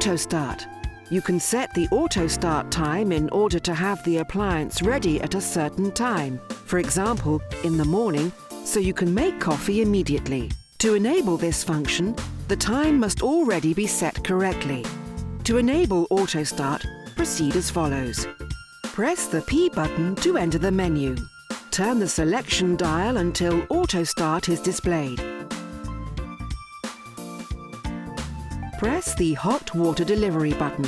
Auto Start. You can set the auto start time in order to have the appliance ready at a certain time, for example, in the morning, so you can make coffee immediately. To enable this function, the time must already be set correctly. To enable Auto Start, proceed as follows. Press the P button to enter the menu. Turn the selection dial until Auto Start is displayed. Press the Hot Water Delivery button.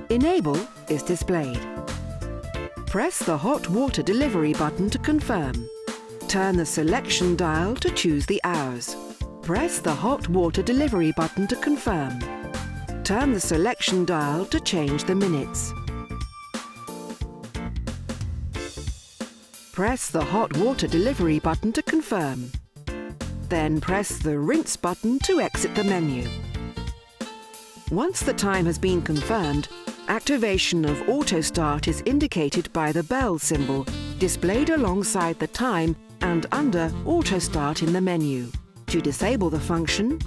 Enable is displayed. Press the Hot Water Delivery button to confirm. Turn the selection dial to choose the hours. Press the Hot Water Delivery button to confirm. Turn the selection dial to change the minutes. Press the Hot Water Delivery button to confirm. Then press the Rinse button to exit the menu. Once the time has been confirmed, activation of Auto Start is indicated by the bell symbol displayed alongside the time and under Auto Start in the menu. To disable the function,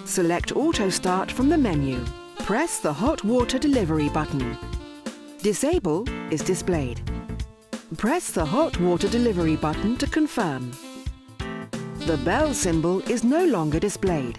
select Auto Start from the menu. Press the Hot Water Delivery button. Disable is displayed. Press the Hot Water Delivery button to confirm. The bell symbol is no longer displayed.